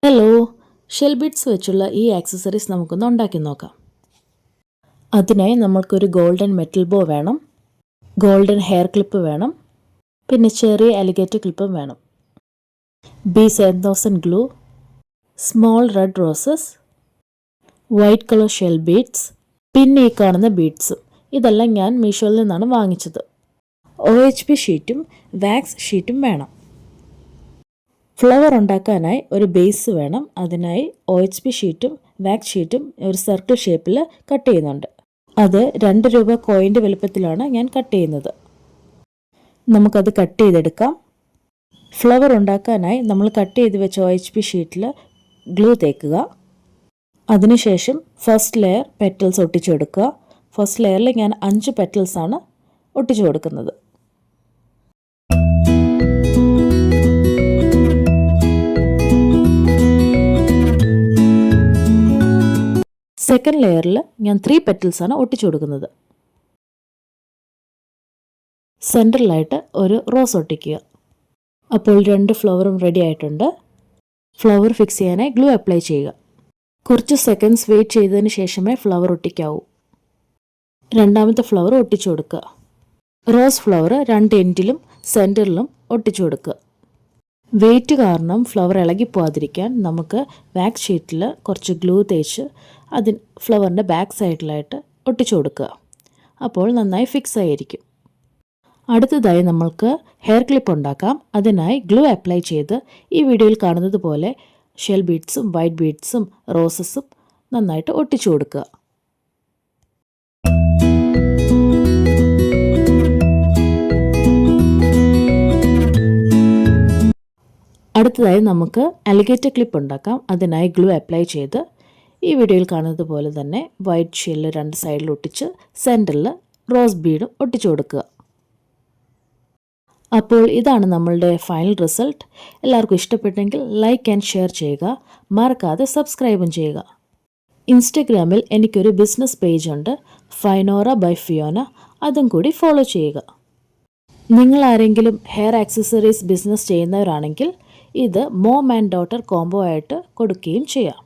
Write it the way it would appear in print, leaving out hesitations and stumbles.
Hello, shell beads വെച്ചുള്ള ഈ accessories നമുക്കൊന്ന് ഉണ്ടാക്കി നോക്കാം. അതിനായി നമ്മൾക്കൊരു ഗോൾഡൻ മെറ്റൽ ബോ വേണം, ഗോൾഡൻ ഹെയർ ക്ലിപ്പ് വേണം, പിന്നെ ചെറിയ അലിഗേറ്റർ ക്ലിപ്പും വേണം, B7000 glue, small red roses, white colour shell beads, പിന്നെ ഈ കാണുന്ന ബീഡ്സും. ഇതെല്ലാം ഞാൻ മീഷോയിൽ നിന്നാണ് വാങ്ങിച്ചത്. OHP ഷീറ്റും വാക്സ് ഷീറ്റും വേണം. ഫ്ലവർ ഉണ്ടാക്കാനായി ഒരു ബേസ് വേണം. അതിനായി OHP ഷീറ്റും വാക്സ് ഷീറ്റും ഒരു സർക്കിൾ ഷേപ്പിൽ കട്ട് ചെയ്യുന്നുണ്ട്. അത് 2 രൂപ കോയിൻ്റെ വലുപ്പത്തിലാണ് ഞാൻ കട്ട് ചെയ്യുന്നത്. നമുക്കത് കട്ട് ചെയ്തെടുക്കാം. ഫ്ലവർ ഉണ്ടാക്കാനായി നമ്മൾ കട്ട് ചെയ്ത് വെച്ച OHP ഷീറ്റിൽ ഗ്ലൂ തേക്കുക. അതിനുശേഷം ഫസ്റ്റ് ലെയർ പെറ്റൽസ് ഒട്ടിച്ചു കൊടുക്കുക. ഫസ്റ്റ് ലെയറിൽ ഞാൻ 5 പെറ്റൽസാണ് ഒട്ടിച്ചു കൊടുക്കുന്നത്. സെക്കൻഡ് ലെയറിൽ ഞാൻ 3 പെറ്റൽസാണ് ഒട്ടിച്ചു കൊടുക്കുന്നത്. സെൻറ്ററിലായിട്ട് ഒരു റോസ് ഒട്ടിക്കുക. അപ്പോൾ 2 ഫ്ലവറും റെഡി ആയിട്ടുണ്ട്. ഫ്ലവർ ഫിക്സ് ചെയ്യാനായി ഗ്ലൂ അപ്ലൈ ചെയ്യുക. കുറച്ച് സെക്കൻഡ്സ് വെയിറ്റ് ചെയ്തതിന് ശേഷമേ ഫ്ലവർ ഒട്ടിക്കാവൂ. രണ്ടാമത്തെ ഫ്ലവർ ഒട്ടിച്ചു കൊടുക്കുക. റോസ് ഫ്ലവർ 2 എൻഡിലും സെൻറ്ററിലും ഒട്ടിച്ചു കൊടുക്കുക. വെയിറ്റ് കാരണം ഫ്ലവർ ഇളകിപ്പോവാതിരിക്കാൻ നമുക്ക് വാക്സ് ഷീറ്റിൽ കുറച്ച് ഗ്ലൂ തേച്ച് ഫ്ലവറിൻ്റെ ബാക്ക് സൈഡിലായിട്ട് ഒട്ടിച്ചു കൊടുക്കുക. അപ്പോൾ നന്നായി ഫിക്സ് ആയിരിക്കും. അടുത്തതായി നമ്മൾക്ക് ഹെയർ ക്ലിപ്പ് ഉണ്ടാക്കാം. അതിനായി ഗ്ലൂ അപ്ലൈ ചെയ്ത് ഈ വീഡിയോയിൽ കാണുന്നത് പോലെ ഷെൽ ബീഡ്സും വൈറ്റ് ബീഡ്സും റോസസും നന്നായിട്ട് ഒട്ടിച്ചു കൊടുക്കുക. അടുത്തതായി നമുക്ക് അലിഗേറ്റർ ക്ലിപ്പ് ഉണ്ടാക്കാം. അതിനായി ഗ്ലൂ അപ്ലൈ ചെയ്ത് ഈ വീഡിയോയിൽ കാണുന്നത് പോലെ തന്നെ വൈറ്റ് ഷെല്ല് 2 സൈഡിൽ ഒട്ടിച്ച് സെൻറ്ററിൽ റോസ് ബീഡും ഒട്ടിച്ചു കൊടുക്കുക. അപ്പോൾ ഇതാണ് നമ്മളുടെ ഫൈനൽ റിസൾട്ട്. എല്ലാവർക്കും ഇഷ്ടപ്പെട്ടെങ്കിൽ ലൈക്ക് ആൻഡ് ഷെയർ ചെയ്യുക. മറക്കാതെ സബ്സ്ക്രൈബും ചെയ്യുക. ഇൻസ്റ്റഗ്രാമിൽ എനിക്കൊരു ബിസിനസ് പേജ് ഉണ്ട്, ഫൈനോറ ബൈ ഫിയോന. അതും കൂടി ഫോളോ ചെയ്യുക. നിങ്ങൾ ആരെങ്കിലും ഹെയർ ആക്സസറീസ് ബിസിനസ് ചെയ്യുന്നവരാണെങ്കിൽ ഇത് മോം ആൻഡ് ഡോട്ടർ കോംബോ ആയിട്ട് കൊടുക്കുകയും ചെയ്യാം.